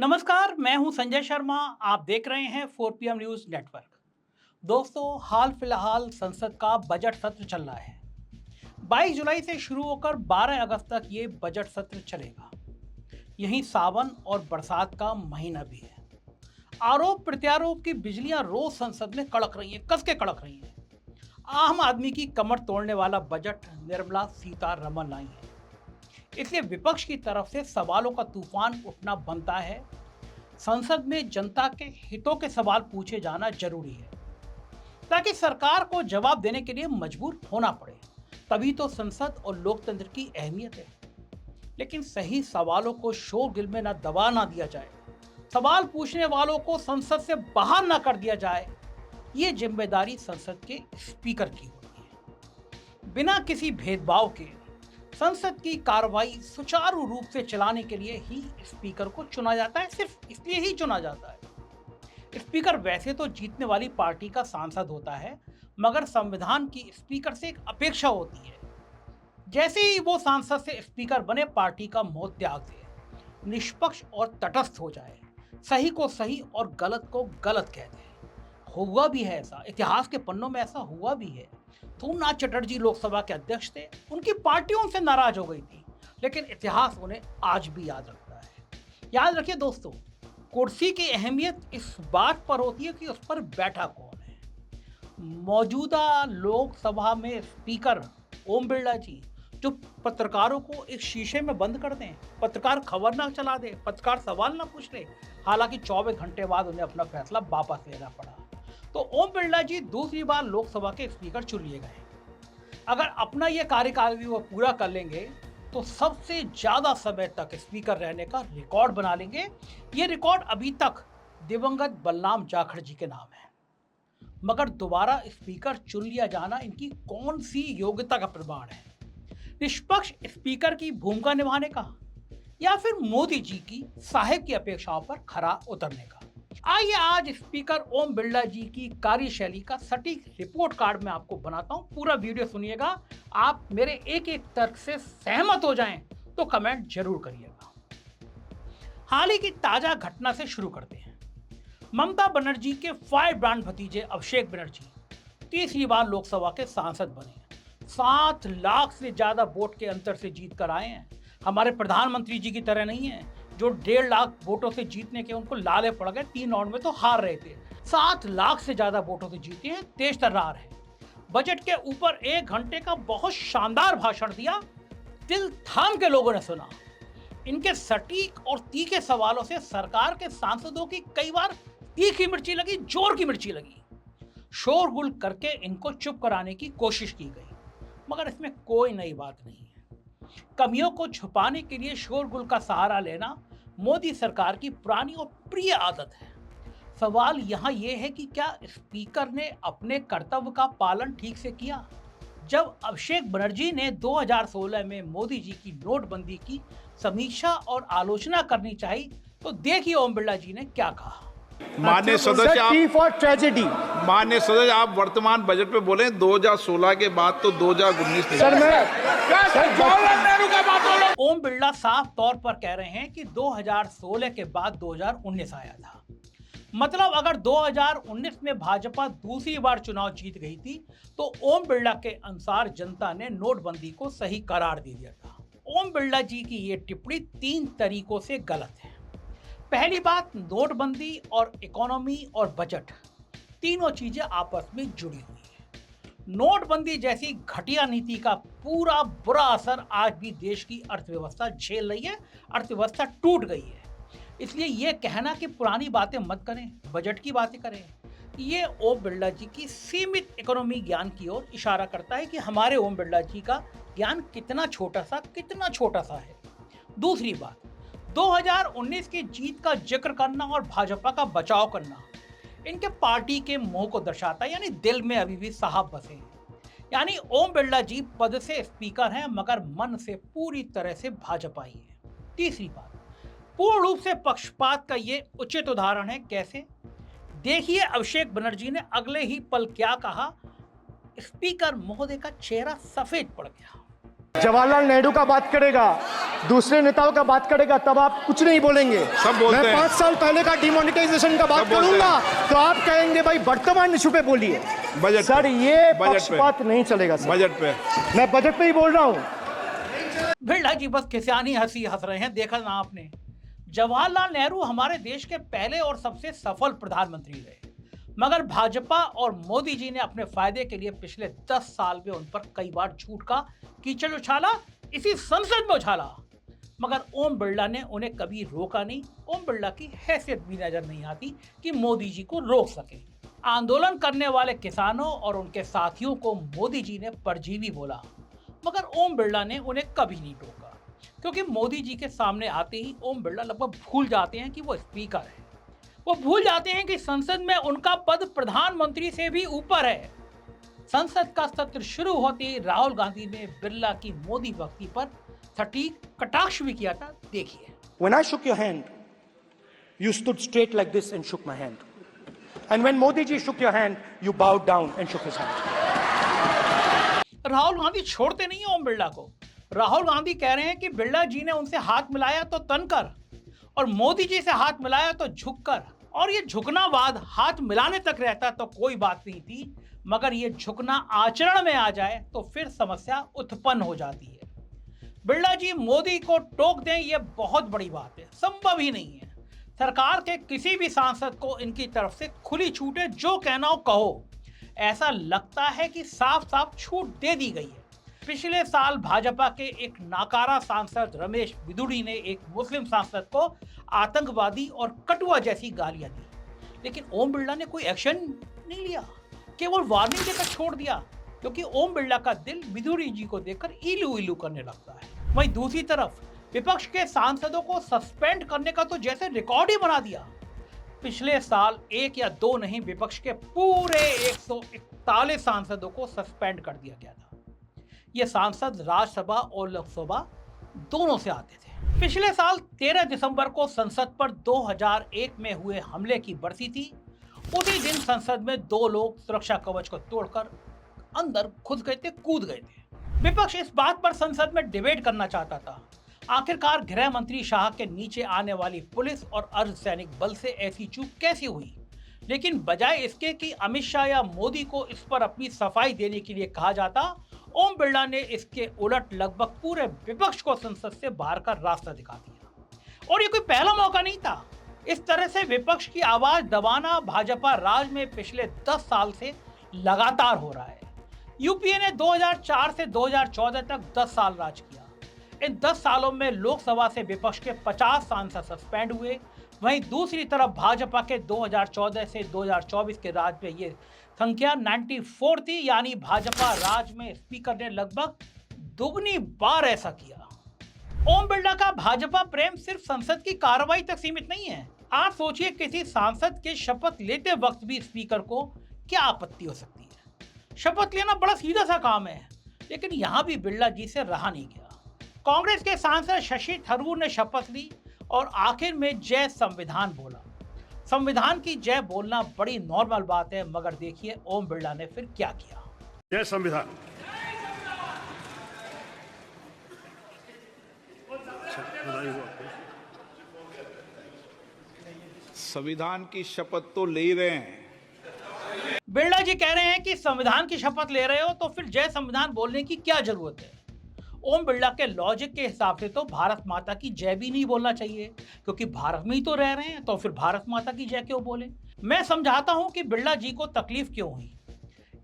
नमस्कार, मैं हूं संजय शर्मा। आप देख रहे हैं 4 PM न्यूज नेटवर्क। दोस्तों, हाल फिलहाल संसद का बजट सत्र चल रहा है। 22 जुलाई से शुरू होकर 12 अगस्त तक ये बजट सत्र चलेगा। यहीं सावन और बरसात का महीना भी है। आरोप प्रत्यारोप की बिजलियां रोज संसद में कड़क रही हैं, कस के कड़क रही हैं। आम आदमी की कमर तोड़ने वाला बजट निर्मला सीतारमण लाई है। इसलिए विपक्ष की तरफ से सवालों का तूफान उठना बनता है। संसद में जनता के हितों के सवाल पूछे जाना जरूरी है, ताकि सरकार को जवाब देने के लिए मजबूर होना पड़े। तभी तो संसद और लोकतंत्र की अहमियत है। लेकिन सही सवालों को शोरगिल में ना दबा ना दिया जाए, सवाल पूछने वालों को संसद से बाहर ना कर दिया जाए, ये जिम्मेदारी संसद के स्पीकर की होती है। बिना किसी भेदभाव के संसद की कार्रवाई सुचारू रूप से चलाने के लिए ही स्पीकर को चुना जाता है। सिर्फ इसलिए ही चुना जाता है। स्पीकर वैसे तो जीतने वाली पार्टी का सांसद होता है, मगर संविधान की स्पीकर से एक अपेक्षा होती है, जैसे ही वो सांसद से स्पीकर बने, पार्टी का मोह त्याग दे, निष्पक्ष और तटस्थ हो जाए, सही को सही और गलत को गलत कह दे। हुआ भी है ऐसा, इतिहास के पन्नों में ऐसा हुआ भी है। सोमनाथ चटर्जी लोकसभा के अध्यक्ष थे, उनकी पार्टी उनसे नाराज हो गई थी, लेकिन इतिहास उन्हें आज भी याद रखता है। याद रखिए दोस्तों, कुर्सी की अहमियत इस बात पर होती है कि उस पर बैठा कौन है। मौजूदा लोकसभा में स्पीकर ओम बिरला जी, जो पत्रकारों को एक शीशे में बंद कर दें, पत्रकार खबर ना चला दे, पत्रकार सवाल ना पूछ ले। हालांकि 24 घंटे बाद उन्हें अपना फैसला वापस लेना पड़ा। तो ओम बिरला जी दूसरी बार लोकसभा के स्पीकर चुन लिए गए। अगर अपना यह कार्यकाल भी वो पूरा कर लेंगे, तो सबसे ज्यादा समय तक स्पीकर रहने का रिकॉर्ड बना लेंगे। ये रिकॉर्ड अभी तक दिवंगत बलराम जाखड़ जी के नाम है। मगर दोबारा स्पीकर चुन लिया जाना इनकी कौन सी योग्यता का प्रमाण है? निष्पक्ष स्पीकर की भूमिका निभाने का, या फिर मोदी जी की साहेब की अपेक्षाओं पर खरा उतरने का? आइए आज स्पीकर ओम बिरला जी की कार्यशैली का सटीक रिपोर्ट कार्ड मैं आपको बनाता हूं। पूरा वीडियो सुनिएगा। आप मेरे एक एक तर्क से सहमत हो जाएं तो कमेंट जरूर करिएगा। हाल ही की ताजा घटना से शुरू करते हैं। ममता बनर्जी के फायर ब्रांड भतीजे अभिषेक बनर्जी तीसरी बार लोकसभा के सांसद बने। 7 लाख से ज्यादा वोट के अंतर से जीत कर आए हैं। हमारे प्रधानमंत्री जी की तरह नहीं है, जो 1.5 लाख वोटों से जीतने के उनको लाले पड़ गए, 3 राउंड में तो हार रहे थे। 7 लाख से ज्यादा वोटों से जीते हैं, तेज तर्रार है। बजट के ऊपर 1 घंटे का बहुत शानदार भाषण दिया, दिल थाम के लोगों ने सुना। इनके सटीक और तीखे सवालों से सरकार के सांसदों की कई बार तीखी मिर्ची लगी, जोर की मिर्ची लगी। शोरगुल करके इनको चुप कराने की कोशिश की गई, मगर इसमें कोई नई बात नहीं है। कमियों को छुपाने के लिए शोरगुल का सहारा लेना मोदी सरकार की पुरानी और प्रिय आदत है। सवाल यहाँ यह है कि क्या स्पीकर ने अपने कर्तव्य का पालन ठीक से किया? जब अभिषेक बनर्जी ने 2016 में मोदी जी की नोटबंदी की समीक्षा और आलोचना करनी चाहिए, तो देखिए ओम बिरला जी ने क्या कहा। माननीय सदस्य, माननीय सदस्य, आप वर्तमान बजट पे बोले 2016 के बाद तो 2019 सर ओम बिरला साफ तौर पर कह रहे हैं कि 2016 के बाद 2019 आया था। मतलब अगर 2019 में भाजपा दूसरी बार चुनाव जीत गई थी, तो ओम बिरला के अनुसार जनता ने नोटबंदी को सही करार दे दिया था। ओम बिरला जी की ये टिप्पणी 3 तरीकों से गलत है। पहली बात, नोटबंदी और इकोनॉमी और बजट तीनों चीजें आपस में जुड़ी हुई है। नोटबंदी जैसी घटिया नीति का पूरा बुरा असर आज भी देश की अर्थव्यवस्था झेल रही है। अर्थव्यवस्था टूट गई है। इसलिए ये कहना कि पुरानी बातें मत करें, बजट की बातें करें, ये ओम बिरला जी की सीमित इकोनॉमी ज्ञान की ओर इशारा करता है कि हमारे ओम बिरला जी का ज्ञान कितना छोटा सा है। दूसरी बात, 2019 की जीत का जिक्र करना और भाजपा का बचाव करना इनके पार्टी के मोह को दर्शाता है, यानी दिल में अभी भी साहब बसे हैं। यानी ओम बिरला जी पद से स्पीकर हैं, मगर मन से पूरी तरह से भाजपाई है। तीसरी बात, पूर्ण रूप से पक्षपात का ये उचित उदाहरण है। कैसे? देखिए अभिषेक बनर्जी ने अगले ही पल क्या कहा। स्पीकर महोदय का चेहरा सफेद पड़ गया। जवाहरलाल नेहरू का बात करेगा, दूसरे नेताओं का बात करेगा, तब आप कुछ नहीं बोलेंगे। सब बोलते मैं हैं। 5 साल पहले का डिमोनेटाइजेशन का बात सब बोलते करूंगा तो आप कहेंगे भाई वर्तमान इशू पे बोलिए। बजट सर पे। ये बजट पे। पक्षपात नहीं चलेगा सर। बजट पे मैं बजट पे ही बोल रहा हूँ। बिरला जी बस किसानी हंसी हंस रहे हैं, देखा ना आपने। जवाहरलाल नेहरू हमारे देश के पहले और सबसे सफल प्रधानमंत्री रहे, मगर भाजपा और मोदी जी ने अपने फायदे के लिए पिछले 10 साल में उन पर कई बार झूठ का कीचड़ उछाला, इसी संसद में उछाला, मगर ओम बिरला ने उन्हें कभी रोका नहीं। ओम बिरला की हैसियत भी नजर नहीं आती कि मोदी जी को रोक सके। आंदोलन करने वाले किसानों और उनके साथियों को मोदी जी ने परजीवी बोला, मगर ओम बिरला ने उन्हें कभी नहीं टोका, क्योंकि मोदी जी के सामने आते ही ओम बिरला लगभग भूल जाते हैं कि वो स्पीकर है। वो भूल जाते हैं कि संसद में उनका पद प्रधानमंत्री से भी ऊपर है। संसद का सत्र शुरू होते ही राहुल गांधी ने बिरला की मोदी भक्ति पर सटीक कटाक्ष भी किया था। देखिए। When I shook your hand, you stood straight like this and shook my hand. And when Modi ji shook your hand, you bowed down and shook his hand. Rahul Gandhi छोड़ते नहीं है ओम बिरला को। राहुल गांधी कह रहे हैं कि बिरला जी ने उनसे हाथ मिलाया तो तनकर और मोदी जी से हाथ मिलाया तो झुककर, और ये झुकना बाद हाथ मिलाने तक रहता तो कोई बात नहीं थी, मगर ये झुकना आचरण में आ जाए तो फिर समस्या उत्पन्न हो जाती है। बिरला जी मोदी को टोक दें, यह बहुत बड़ी बात है, संभव ही नहीं है। सरकार के किसी भी सांसद को इनकी तरफ से खुली छूट है, जो कहना हो कहो। ऐसा लगता है कि साफ साफ छूट दे दी गई है। पिछले साल भाजपा के एक नाकारा सांसद रमेश बिदुड़ी ने एक मुस्लिम सांसद को आतंकवादी और कटुआ जैसी गालियां दी, लेकिन ओम बिरला ने कोई एक्शन नहीं लिया, केवल वार्निंग देकर छोड़ दिया, क्योंकि ओम बिरला का दिल बिदुड़ी जी को देखकर इलू इलू करने लगता है। वहीं दूसरी तरफ विपक्ष के सांसदों को सस्पेंड करने का तो जैसे रिकॉर्ड ही बना दिया। पिछले साल 1 या 2 नहीं, विपक्ष के पूरे 141 सांसदों को सस्पेंड कर दिया गया था। ये सांसद राज्यसभा और लोकसभा दोनों से आते थे। पिछले साल 13 दिसंबर को संसद पर 2001 में हुए हमले की बरसी थी। उसी दिन संसद में 2 लोग सुरक्षा कवच को तोड़कर अंदर घुस गए थे, कूद गए थे। विपक्ष इस बात पर संसद में डिबेट करना चाहता था, आखिरकार गृह मंत्री शाह के नीचे आने वाली पुलिस और अर्धसैनिक बल से ऐसी चूक कैसे हुई। लेकिन बजाय इसके कि अमित शाह या मोदी को इस पर अपनी सफाई देने के लिए कहा जाता, ओम बिरला ने इसके उलट लगभग पूरे विपक्ष को संसद से बाहर का रास्ता दिखा दिया। और ये कोई पहला मौका नहीं था। इस तरह से विपक्ष की आवाज दबाना भाजपा राज में पिछले 10 साल से लगातार हो रहा है। यूपीए ने 2004 से 2014 तक 10 साल राज किया। इन 10 सालों में लोकसभा से विपक्ष के 50 सांसद सस्पेंड हुए। वहीं दूसरी तरफ भाजपा के 2014 से 2024 के राज में ये संख्या 94 थी, यानी भाजपा राज में स्पीकर ने लगभग दुगनी बार ऐसा किया। ओम बिरला का भाजपा प्रेम सिर्फ संसद की कार्रवाई तक सीमित नहीं है। आप सोचिए, किसी सांसद के शपथ लेते वक्त भी स्पीकर को क्या आपत्ति हो सकती है। शपथ लेना बड़ा सीधा सा काम है, लेकिन यहां भी बिरला जी से रहा नहीं गया। कांग्रेस के सांसद शशि थरूर ने शपथ ली और आखिर में जय संविधान बोला। संविधान की जय बोलना बड़ी नॉर्मल बात है, मगर देखिए ओम बिरला ने फिर क्या किया। जय संविधान। संविधान की शपथ तो ले ही रहे हैं। बिरला जी कह रहे हैं कि संविधान की शपथ ले रहे हो तो फिर जय संविधान बोलने की क्या जरूरत है। ओम बिरला के लॉजिक के हिसाब से तो भारत माता की जय भी नहीं बोलना चाहिए, क्योंकि भारत में ही तो रह रहे हैं, तो फिर भारत माता की जय क्यों बोले। मैं समझाता हूं कि बिरला जी को तकलीफ क्यों हुई।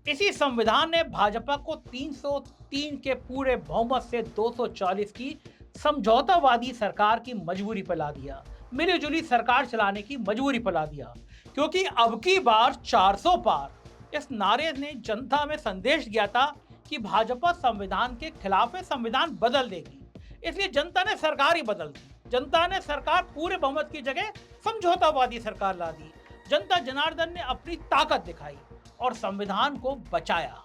इसी संविधान ने भाजपा को 303 के पूरे बहुमत से 240 की समझौतावादी सरकार की मजबूरी पर ला दिया, मिलीजुली सरकार चलाने की मजबूरी पर ला दिया, क्योंकि अब की बार 400 पार इस नारे ने जनता में संदेश दिया था कि भाजपा संविधान के खिलाफ है, संविधान बदल देगी। इसलिए जनता ने सरकार ही बदल दी। जनता ने सरकार पूरे बहुमत की जगह समझौतावादी सरकार ला दी। जनता जनार्दन ने अपनी ताकत दिखाई और संविधान को बचाया।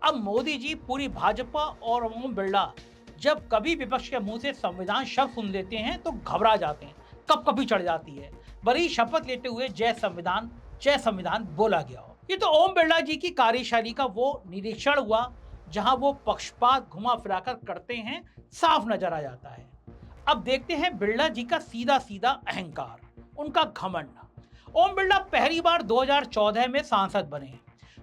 अब मोदी जी, पूरी भाजपा और ओम बिरला जब कभी विपक्ष के मुंह से संविधान शब्द सुन लेते हैं तो घबरा जाते हैं, कभी चढ़ जाती है, बड़ी शपथ लेते हुए जय संविधान बोला गया हो। ये तो ओम बिरला जी की कार्यशैली का वो निरीक्षण हुआ जहां वो पक्षपात घुमा फिराकर करते हैं साफ नजर आ जाता है। अब देखते हैं बिरला जी का सीधा सीधा अहंकार, उनका घमंड। ओम बिरला पहली बार 2014 में सांसद बने,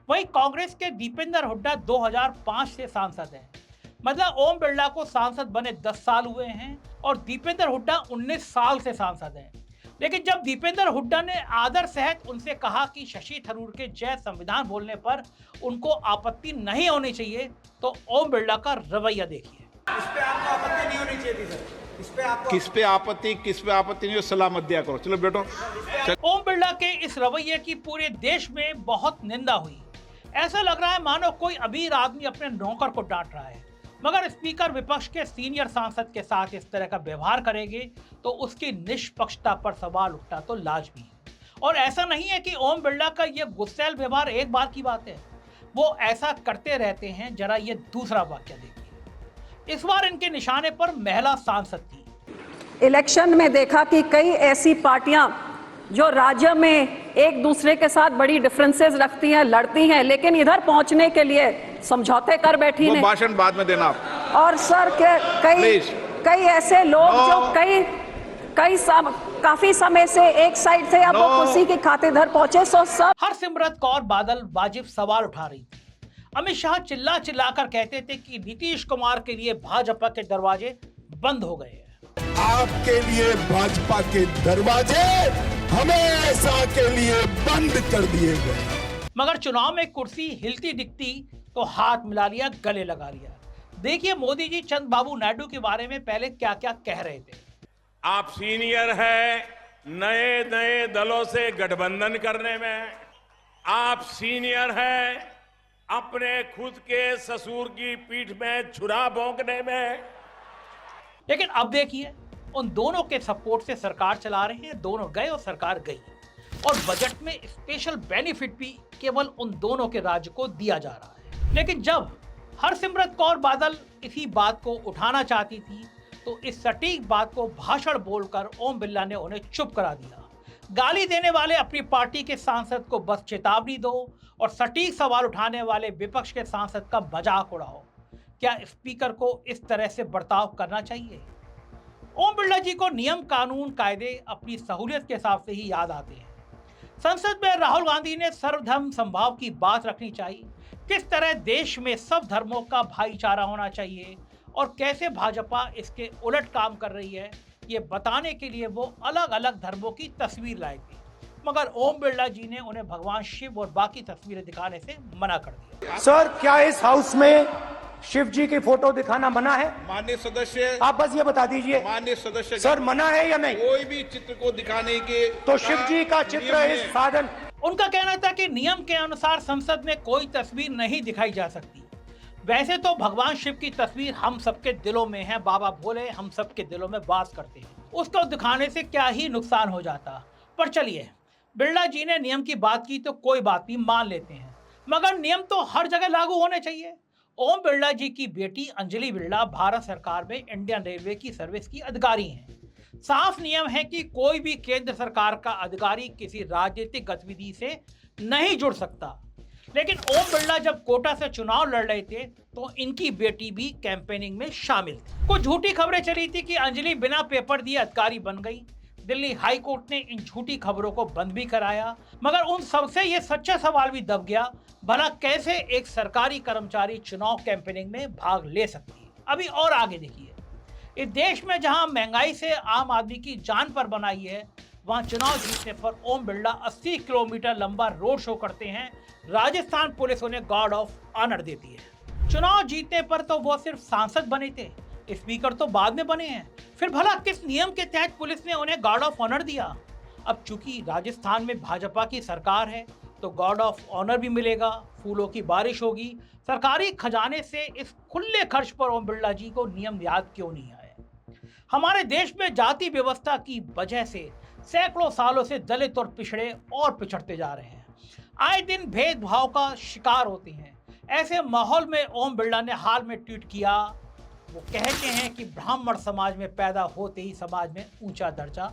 वहीं कांग्रेस के दीपेंद्र हुड्डा 2005 से सांसद हैं। मतलब ओम बिरला को सांसद बने 10 साल हुए हैं और दीपेंद्र हुड्डा 19 साल से सांसद हैं। लेकिन जब दीपेंद्र हुड्डा ने आदर सहित उनसे कहा कि शशि थरूर के जय संविधान बोलने पर उनको आपत्ति नहीं होनी चाहिए, तो ओम बिरला का रवैया देखिए। इस पे आपको आपत्ति नहीं होनी चाहिए थी सर। इस पे आपको किस पे आपत्ति नहीं हो, सलाह मत दिया करो। चलो बैठो। ओम बिरला के इस रवैये की पूरे देश में बहुत निंदा हुई। ऐसा लग रहा है मानो कोई अमीर आदमी अपने नौकर को डांट रहा है। मगर स्पीकर विपक्ष के सीनियर सांसद के साथ इस तरह का व्यवहार करेंगे तो उसकी निष्पक्षता पर सवाल उठना तो लाजमी है। और ऐसा नहीं है कि ओम बिरला का ये गुस्सैल व्यवहार एक बार की बात है, वो ऐसा करते रहते हैं। जरा ये दूसरा वाक्य देखिए। इस बार इनके निशाने पर महिला सांसद थी। इलेक्शन में देखा कि कई ऐसी पार्टियां जो राज्य में एक दूसरे के साथ बड़ी डिफरेंसेस रखती हैं, लड़ती हैं, लेकिन इधर पहुंचने के लिए समझौते कर बैठी वो ने। भाषण बाद में देना आप। और सर के कई ऐसे लोग जो काफी समय से एक साइड थे, अब वो कुर्सी की खातिर इधर पहुंचे। सो सब हरसिमरत कौर बादल वाजिब सवाल उठा रही थी। अमित शाह चिल्ला चिल्लाकर कहते थे कि नीतीश कुमार के लिए भाजपा के दरवाजे बंद हो गए हैं। आपके लिए भाजपा के दरवाजे हमेशा के लिए बंद कर दिए गए। मगर चुनाव में कुर्सी हिलती दिखती तो हाथ मिला लिया, गले लगा लिया। देखिए मोदी जी चंद्रबाबू नायडू के बारे में पहले क्या क्या कह रहे थे। आप सीनियर हैं नए नए दलों से गठबंधन करने में, आप सीनियर हैं अपने खुद के ससुर की पीठ में छुरा भोंकने में। लेकिन अब देखिए उन दोनों के सपोर्ट से सरकार चला रहे हैं, दोनों गए और सरकार गई। और बजट में स्पेशल बेनिफिट भी केवल उन दोनों के राज्य को दिया जा रहा है। लेकिन जब हरसिमरत कौर बादल इसी बात को उठाना चाहती थी तो इस सटीक बात को भाषण बोलकर ओम बिरला ने उन्हें चुप करा दिया। गाली देने वाले अपनी पार्टी के सांसद को बस चेतावनी दो और सटीक सवाल उठाने वाले विपक्ष के सांसद का मजाक उड़ाओ। क्या स्पीकर को इस तरह से बर्ताव करना चाहिए? ओम बिरला जी को नियम कानून कायदे अपनी सहूलियत के हिसाब से ही याद आते हैं। संसद में राहुल गांधी ने सर्वधर्म समभाव की बात रखनी चाहिए, किस तरह देश में सब धर्मों का भाईचारा होना चाहिए और कैसे भाजपा इसके उलट काम कर रही है, ये बताने के लिए वो अलग अलग धर्मों की तस्वीर लाए थे। मगर ओम बिरला जी ने उन्हें भगवान शिव और बाकी तस्वीरें दिखाने से मना कर दिया। सर, क्या इस हाउस में शिव जी की फोटो दिखाना मना है? माननीय सदस्य, आप बस ये बता दीजिए। माननीय सदस्य, सर, मना है या नहीं? कोई भी चित्र को दिखाने के तो शिव जी का चित्र इस साधन। उनका कहना था कि नियम के अनुसार संसद में कोई तस्वीर नहीं दिखाई जा सकती। वैसे तो भगवान शिव की तस्वीर हम सबके दिलों में है, बाबा भोले हम सबके दिलों में वास करते हैं, उसको दिखाने से क्या ही नुकसान हो जाता। पर चलिए, बिरला जी ने नियम की बात की तो कोई बात नहीं, मान लेते हैं, मगर नियम तो हर जगह लागू होने चाहिए। ओम बिरला जी की बेटी अंजलि बिरला भारत सरकार में इंडियन रेलवे की सर्विस की अधिकारी हैं। साफ नियम है कि कोई भी केंद्र सरकार का अधिकारी किसी राजनीतिक गतिविधि से नहीं जुड़ सकता। लेकिन ओम बिरला जब कोटा से चुनाव लड़ रहे थे तो इनकी बेटी भी कैंपेनिंग में शामिल थी। कुछ झूठी खबरें चली थी कि अंजलि बिना पेपर दिए अधिकारी बन गई। दिल्ली हाई कोर्ट ने इन झूठी खबरों को बंद भी कराया, मगर उन सबसे ये सच्चा सवाल भी दब गया, भला कैसे एक सरकारी कर्मचारी चुनाव कैंपेनिंग में भाग ले सकती है। अभी और आगे देखिए, इस देश में जहां महंगाई से आम आदमी की जान पर बनाई है, वहां चुनाव जीतने पर ओम बिरला 80 किलोमीटर लंबा रोड शो करते हैं। राजस्थान पुलिस उन्हें गार्ड ऑफ ऑनर देती है। चुनाव जीतने पर तो वो सिर्फ सांसद बने थे, स्पीकर तो बाद में बने हैं। फिर भला किस नियम के तहत पुलिस ने उन्हें गार्ड ऑफ ऑनर दिया? अब चूंकि राजस्थान में भाजपा की सरकार है तो गार्ड ऑफ ऑनर भी मिलेगा, फूलों की बारिश होगी। सरकारी खजाने से इस खुले खर्च पर ओम बिरला जी को नियम याद क्यों नहीं आए? हमारे देश में जाति व्यवस्था की वजह से सैकड़ों सालों से दलित और पिछड़े और पिछड़ते जा रहे हैं, आए दिन भेदभाव का शिकार होते हैं। ऐसे माहौल में ओम बिरला ने हाल में ट्वीट किया, वो कहते हैं कि ब्राह्मण समाज में पैदा होते ही समाज में ऊंचा दर्जा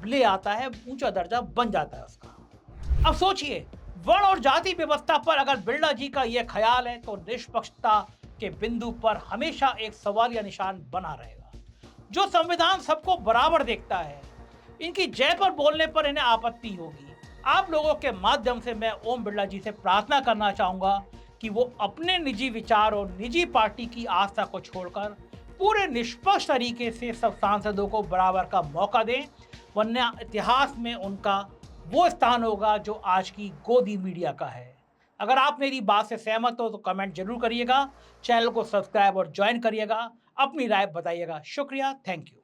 ले आता है, ऊंचा दर्जा बन जाता है उसका। अब सोचिए, वर्ण और जाति व्यवस्था पर अगर बिरला जी का यह ख्याल है तो निष्पक्षता के बिंदु पर हमेशा एक सवालिया निशान बना रहेगा। जो संविधान सबको बराबर देखता है, इनकी जय पर बोलने पर इन्हें आपत्ति होगी। आप लोगों के माध्यम से मैं ओम बिरला जी से प्रार्थना करना चाहूंगा कि वो अपने निजी विचार और निजी पार्टी की आस्था को छोड़कर पूरे निष्पक्ष तरीके से सब सांसदों को बराबर का मौका दें, वरना इतिहास में उनका वो स्थान होगा जो आज की गोदी मीडिया का है। अगर आप मेरी बात से सहमत हो तो कमेंट जरूर करिएगा, चैनल को सब्सक्राइब और ज्वाइन करिएगा, अपनी राय बताइएगा। शुक्रिया, थैंक यू।